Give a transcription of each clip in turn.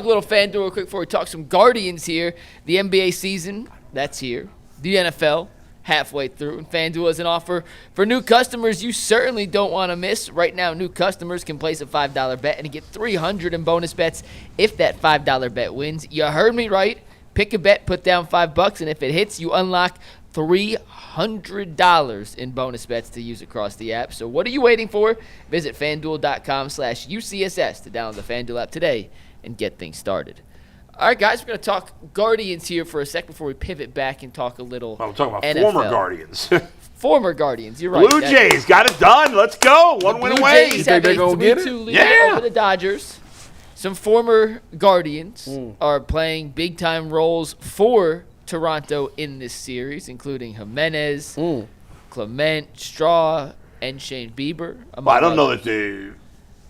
A little FanDuel real quick before we talk some Guardians here. The NBA season, that's here. The NFL, halfway through. And FanDuel has an offer for new customers you certainly don't want to miss. Right now, new customers can place a $5 bet and get $300 in bonus bets if that $5 bet wins. You heard me right. Pick a bet, put down $5, and if it hits, you unlock $300 in bonus bets to use across the app. So what are you waiting for? Visit FanDuel.com/UCSS to download the FanDuel app today and get things started. All right, guys, we're going to talk Guardians here for a sec before we pivot back and talk a little I'm talking about NFL. former Guardians. Former Guardians, you're right. Blue Jays got it done. Let's go. One win away. Blue Jays have a 3-2 lead over the Dodgers. Some former Guardians are playing big-time roles for Toronto in this series, including Gimenez, Clement, Straw, and Shane Bieber. I don't know that they...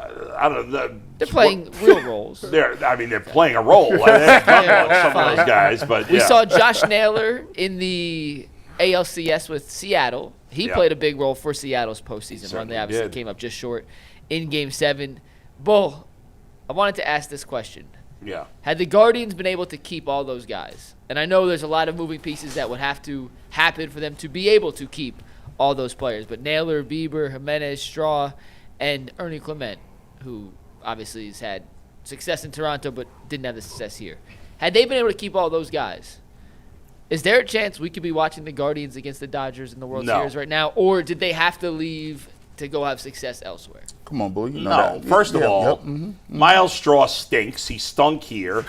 I don't know. They're playing real roles. They're playing a role. Some of those guys, but we saw Josh Naylor in the ALCS with Seattle. He played a big role for Seattle's postseason run. They obviously came up just short in Game 7. Bull, I wanted to ask this question. Yeah. Had the Guardians been able to keep all those guys, and I know there's a lot of moving pieces that would have to happen for them to be able to keep all those players, but Naylor, Bieber, Gimenez, Straw, and Ernie Clement, who obviously has had success in Toronto but didn't have the success here. Had they been able to keep all those guys, is there a chance we could be watching the Guardians against the Dodgers in the World Series right now, or did they have to leave to go have success elsewhere? Come on, Boo. You know that. First of all, Miles Straw stinks. He stunk here.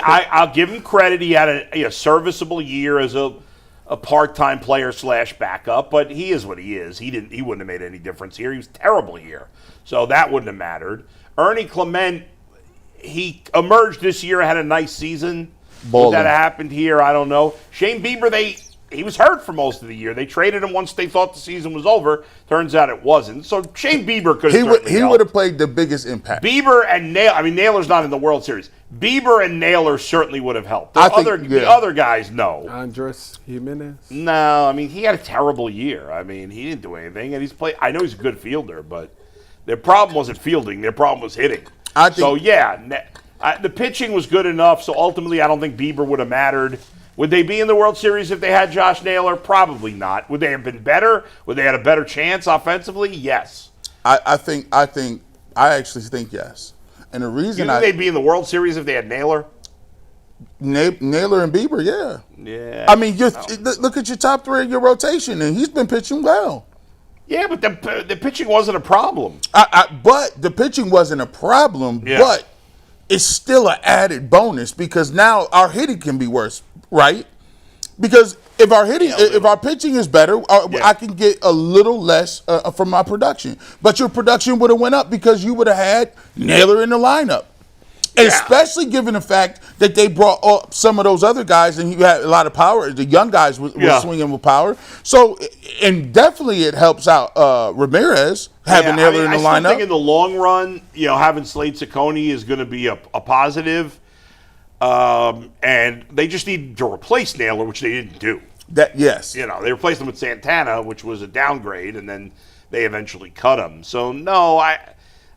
I'll give him credit. He had a serviceable year as a part-time player / backup, but he is what he is. He wouldn't have made any difference here. He was terrible here, so that wouldn't have mattered. Ernie Clement, he emerged this year, had a nice season. Would that have happened here? I don't know. Shane Bieber, he was hurt for most of the year. They traded him once they thought the season was over. Turns out it wasn't. So Shane Bieber could have He would have played the biggest impact. Bieber and Naylor's not in the World Series. Bieber and Naylor certainly would have helped. The other guys, no. Andres Gimenez? No, he had a terrible year. He didn't do anything. And I know he's a good fielder, but their problem wasn't fielding. Their problem was hitting. The pitching was good enough, so ultimately I don't think Bieber would have mattered. Would they be in the World Series if they had Josh Naylor? Probably not. Would they have been better? Would they have had a better chance offensively? Yes. I actually think yes. And the reason they'd be in the World Series if they had Naylor? Naylor and Bieber, yeah. Yeah. Look at your top three in your rotation, and he's been pitching well. Yeah, but the pitching wasn't a problem. But the pitching wasn't a problem, but it's still an added bonus because now our hitting can be worse, right? Because if our pitching is better, I can get a little less from my production. But your production would have went up because you would have had Naylor in the lineup. And especially given the fact that they brought up some of those other guys and you had a lot of power. The young guys were swinging with power. So, and definitely it helps out Ramirez having Naylor in the lineup. I think in the long run, having Slade Ciccone is going to be a positive. And they just need to replace Naylor, which they didn't do. They replaced him with Santana, which was a downgrade, and then they eventually cut him. So no,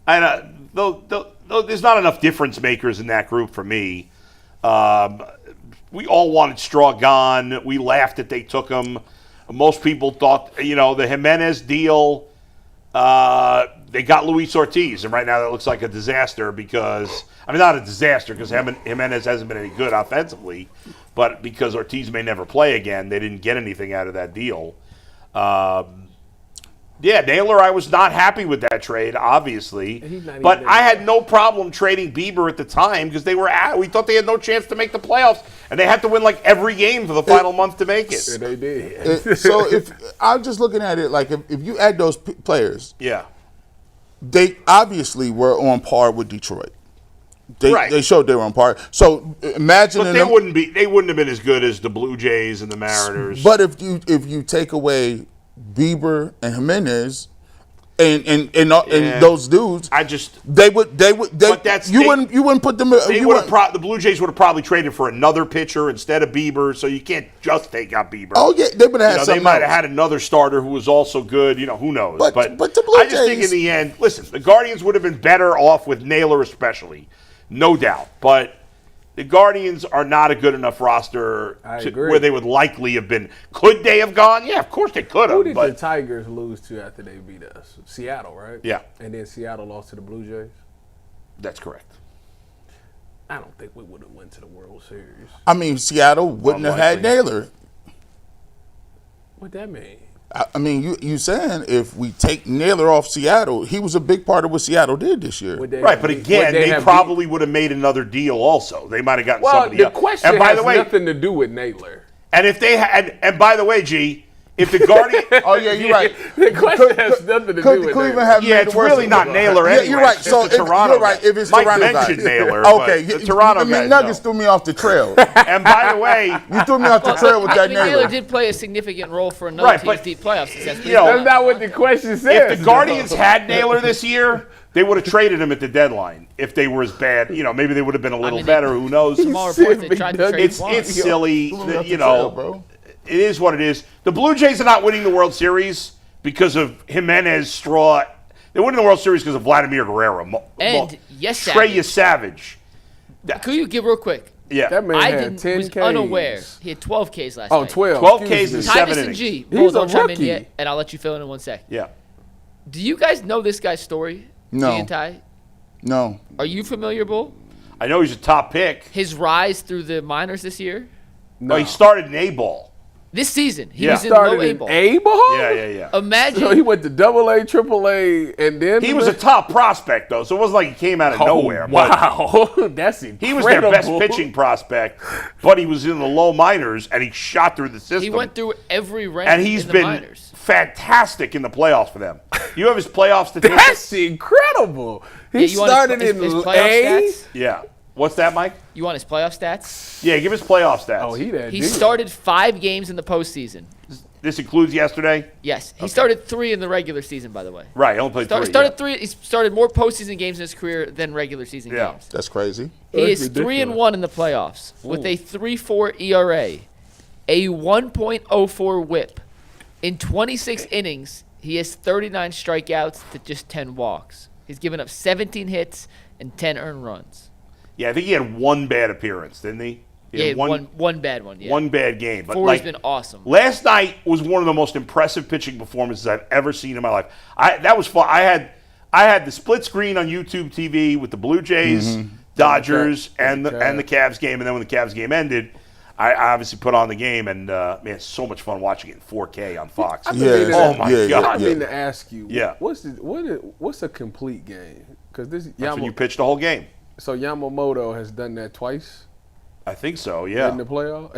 there's not enough difference makers in that group for me. We all wanted Straw gone. We laughed that they took him. Most people thought, the Gimenez deal. They got Luis Ortiz, and right now that looks like a disaster because. Not a disaster because Gimenez hasn't been any good offensively, but because Ortiz may never play again, they didn't get anything out of that deal. Naylor, I was not happy with that trade, obviously. But I had no problem trading Bieber at the time because we thought they had no chance to make the playoffs, and they had to win every game for the final month to make it. They did. So if I'm just looking at it, if you add those players, they obviously were on par with Detroit. They showed they were on par. So imagine, but they wouldn't have been as good as the Blue Jays and the Mariners. But if you take away Bieber and Gimenez and those dudes, they would. But you wouldn't put them. The Blue Jays would have probably traded for another pitcher instead of Bieber. So you can't just take out Bieber. Oh yeah, they would have had. They might have had another starter who was also good. Who knows? But the Blue Jays, I just think in the end, listen, the Guardians would have been better off with Naylor, especially. No doubt. But The Guardians are not a good enough roster I agree. where they would likely have been. Could they have gone? Yeah, of course they could Who have. did But the Tigers lose to after they beat us? Seattle, right? Yeah. And then Seattle lost to the Blue Jays? that's correct. I don't think we would have went to the World Series. I mean, Seattle wouldn't have had Unlikely. Naylor. What that mean? I mean, you saying if we take Naylor off Seattle, he was a big part of what Seattle did this year. Would they Right, have but beat- again, would they have probably would have made another deal also. They might have gotten Well, somebody the else. question And by has the way, nothing to do with Naylor. and if they had, and by the way, G, if the Guardian, Oh yeah, you're right. The question has nothing to do Could with Cleveland Naylor. have yeah, made it's the worst really of not it? Naylor Yeah, anyway. you're right. It's So just the if, Toronto you're right. guy. If it's Mike Toronto mentioned guys. Naylor, Okay, but the Toronto I mean, guys Nuggets know. threw me off the trail. And by the way, You threw me off the trail with I that mean, Naylor Naylor. did play a significant role for another Right, team's but, deep playoff success. you know, That's not what the question says. if the Guardians had Naylor this year, they would have traded him at the deadline. If they were as bad, maybe they would have been a little mean, better. Who knows? Small reports they tried to trade It's Juan. silly, Threw me off the you trail, know. bro. It is what it is. The Blue Jays are not winning the World Series because of Gimenez Straw. They're winning the World Series because of Vladimir Guerrero And Yesavage. Trey Yesavage. Could you give real quick? Yeah, That man I had 10 was Ks. unaware. He had 12 Ks last Oh, night. 12. 12 excuse Ks me. and Tyvus 7 and innings. G. He's Bull, a don't chime in rookie. yet, and I'll let you fill in one sec. Yeah. Do you guys know this guy's story? No. G and Ty? No. Are you familiar, Bull? I know he's a top pick. His rise through the minors this year? No, he started in A-ball. This season, he Yeah. was in Started low in A-ball. A-ball? Yeah. Imagine. So he went to AA, AAA, and then He was a top prospect, though, so it wasn't like he came out of nowhere. But Wow, that's incredible. he was their best pitching prospect, but he was in the low minors, and he shot through the system. he went through every rank and he's in the been minors. fantastic in the playoffs for them. You have his playoff That's statistics? incredible. He Yeah, you want started his in playoff A. stats? Yeah. What's that, Mike? You want his playoff stats? Yeah, give his playoff stats. Oh, he that He dude. started 5 games in the postseason. This includes yesterday? Yes, he started 3 in the regular season. By the way, Right, he only played three. started yeah. 3. He started more postseason games in his career than regular season Yeah. games. That's crazy. He That's is ridiculous. 3-1 in the playoffs with a 3.4 ERA, a 1.04 WHIP. In 26 innings, he has 39 strikeouts to just 10 walks. He's given up 17 hits and 10 earned runs. Yeah, I think he had one bad appearance, didn't he? He had one bad one. Yeah, one bad game. But 4 like, has been awesome. last night was one of the most impressive pitching performances I've ever seen in my life. That was fun. I had the split screen on YouTube TV with the Blue Jays, Dodgers, and the Cavs game, and then when the Cavs game ended, I obviously put on the game, and man, it's so much fun watching it in 4K on Fox. Yeah, Oh my yeah, God! I mean to ask you, Yeah. what's a complete game? Because this That's when you pitch the whole game. so Yamamoto has done that twice I think so. Yeah, in the playoff,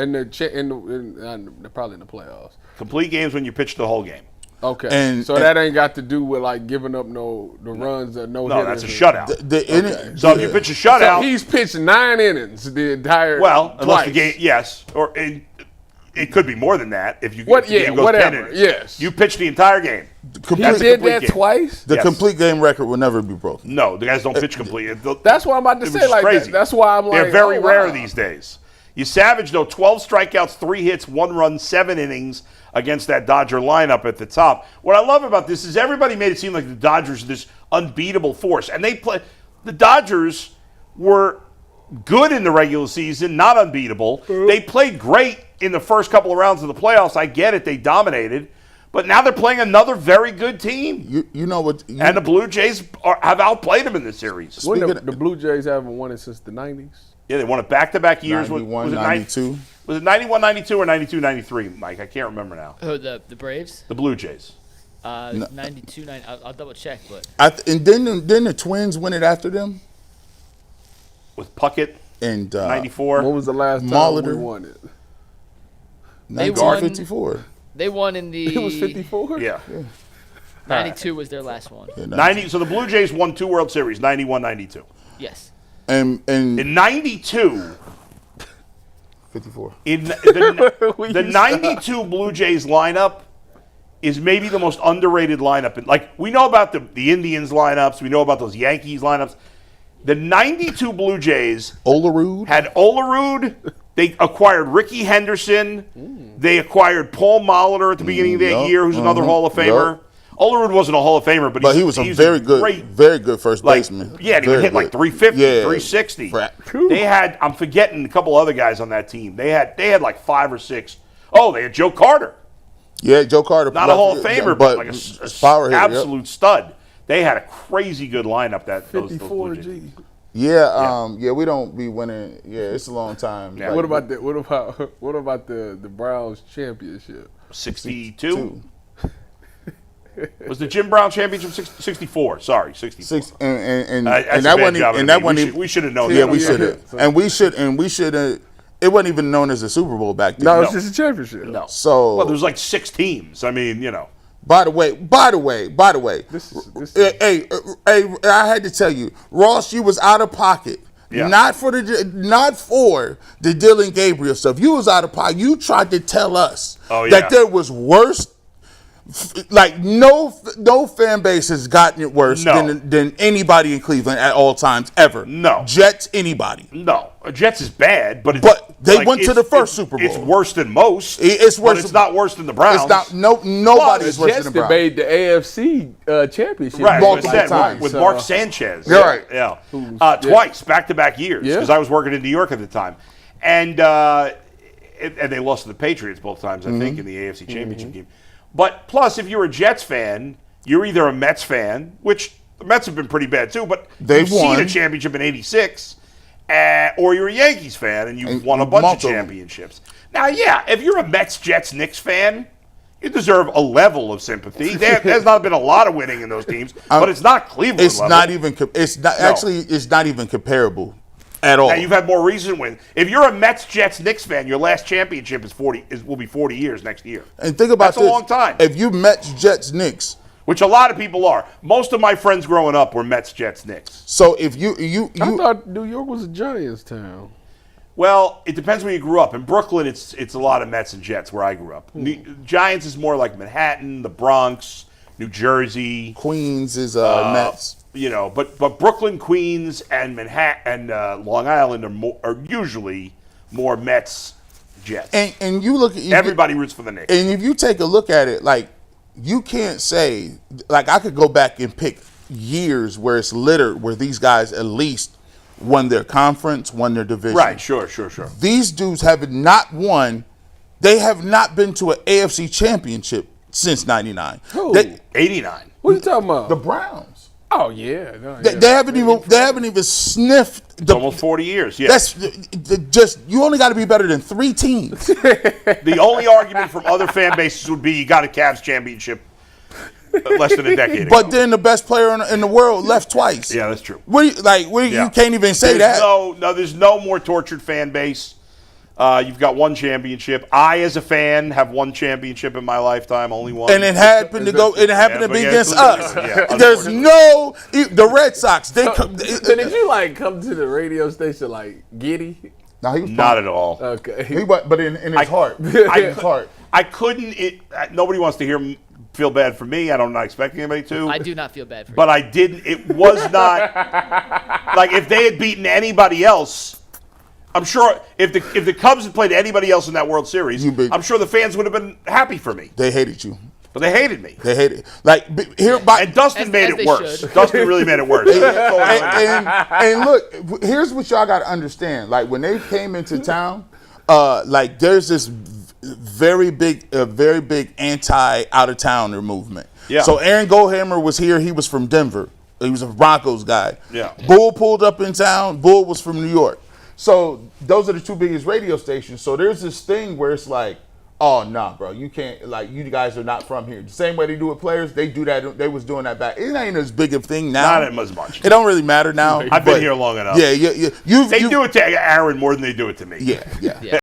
probably in the playoffs. complete games when you pitch the whole game. Okay, And- so that ain't got to do with like giving up the runs or no. No, that's a hitters. shutout. So if you pitch a So shutout, he's pitched 9 innings the entire. well, unless the twice. game, yes, or it could be more than that if you What? if the game Yeah, goes 10 whatever. innings. Yes, You pitch the entire game. he Complete, did complete that game. twice. the Yes. complete game record will never be broken. No, the guys don't pitch complete. That's what I'm about to It say. was Like crazy. that's why I'm like, They're very oh, rare wow. these days. Savage, though, 12 strikeouts, 3 hits, 1 run, 7 innings against that Dodger lineup at the top. What I love about this is everybody made it seem like the Dodgers are this unbeatable force. And the Dodgers were good in the regular season, not unbeatable. They played great in the first couple of rounds of the playoffs. I get it. They dominated. But now they're playing another very good team. You know what? And the Blue Jays have outplayed them in this series. When Speaking the Blue Jays haven't won it since the 90s. Yeah, they won it back-to-back years. 91, was it 92. Was it 91, 92, or 92, 93, Mike? I can't remember now. Oh, the Braves? The Blue Jays. 92, 90. I'll double check, but And then the Twins win it after them. With Puckett, And 94. When was the last time Molitor. we won it? They won- 1954. they won in the. It was 54. Yeah. 92 was their last one. Yeah, 90. So the Blue Jays won 2 World Series, 91, 92. Yes. And In 92, 54. in the 92 Blue Jays lineup is maybe the most underrated lineup. Like, we know about the Indians lineups. We know about those Yankees lineups. The 92 Blue Jays Olerud. had Olerud. They acquired Ricky Henderson. They acquired Paul Molitor at the beginning of that Yup, year, who's another Hall of Famer. yup. Olerud wasn't a Hall of Famer, but he was a very good first baseman. Yeah, and he would hit like 350, 360. Cool. They had, I'm forgetting a couple other guys on that team. They had like 5 or 6. Oh, they had Joe Carter. Yeah, Joe Carter. Not a Hall of Famer, but like a power hitter, absolute stud. They had a crazy good lineup. That 54 G. Yeah, we don't be winning. Yeah, it's a long time. Yeah. What about the Browns championship? 62. Was the Jim Brown championship 64? Sorry, 64. And that wasn't. We should have known. Yeah, that. we should have. And we should have. It wasn't even known as a Super Bowl back then. No, it's just a championship. No. So well, there's like 6 teams. I mean, By the way. Hey, I had to tell you, Ross, you was out of pocket. Yeah. Not for the Dylan Gabriel stuff. You was out of pocket. You tried to tell us that there was worse. Like no fan base has gotten it worse than anybody in Cleveland at all times ever. No. Jets, anybody. No. Jets is bad, but they went to the first Super Bowl. It's worse than most. It's worse. But it's not worse than the Browns. It's not. Nobody's worse than the Browns. Jets made the AFC championship multiple times with Mark Sanchez. Right. Yeah. Twice, back-to-back years, because I was working in New York at the time, and they lost to the Patriots both times, I think, in the AFC Championship game. But plus, if you're a Jets fan, you're either a Mets fan, which the Mets have been pretty bad too, but you've seen a championship in '86, or you're a Yankees fan and you've won a bunch of championships. Now, if you're a Mets, Jets, Knicks fan, you deserve a level of sympathy. There's not been a lot of winning in those teams, but it's not Cleveland level. It's not even comparable at all. Now, you've had more recent wins. If you're a Mets, Jets, Knicks fan, your last championship will be 40 years next year. And think about That's a long time. If you Mets, Jets, Knicks, which a lot of people are. Most of my friends growing up were Mets, Jets, Knicks. So if you I thought New York was a Giants town. Well, it depends where you grew up. In Brooklyn, it's a lot of Mets and Jets where I grew up. Giants is more like Manhattan, the Bronx, New Jersey. Queens is Mets. But Brooklyn, Queens, and Manhattan and Long Island are usually more Mets, Jets. And you look at everybody roots for the Knicks. And if you take a look at it, like you can't say I could go back and pick years where it's littered where these guys at least won their conference, won their division. Right, sure. These dudes have not won. They have not been to an AFC championship since '99. 89. What are you talking about? The Browns. Oh yeah, They haven't even sniffed. It's almost 40 years. Yeah, that's just you only got to be better than 3 teams. The only argument from other fan bases would be you got a Cavs championship less than a decade ago. But then the best player in the world left twice. Yeah, that's true. You can't even say that. There's no more tortured fan base. You've got one championship. I, as a fan, have one championship in my lifetime, only one. And it happened to be against us. There's the Red Sox. So did you come to the radio station like giddy? No, he was not at all. Okay, but in his heart. I couldn't. Nobody wants to feel bad for me. I'm not expecting anybody to. I do not feel bad for you. But I didn't. It was not like if they had beaten anybody else. I'm sure if the Cubs had played anybody else in that World Series, I'm sure the fans would have been happy for me. They hated you. But they hated me. They hated and Dustin made it worse. Dustin really made it worse. and look, here's what y'all got to understand. Like when they came into town, there's this very big anti out of towner movement. Yeah. So Aaron Goldhammer was here. He was from Denver. He was a Broncos guy. Yeah. Bull pulled up in town. Bull was from New York. So those are the 2 biggest radio stations. So there's this thing where it's like, oh, nah, bro, you can't, you guys are not from here. The same way they do with players, they do that. They was doing that back. It ain't as big a thing now. Not as much. It don't really matter now. I've been here long enough. Yeah. They do it to Aaron more than they do it to me. Yeah.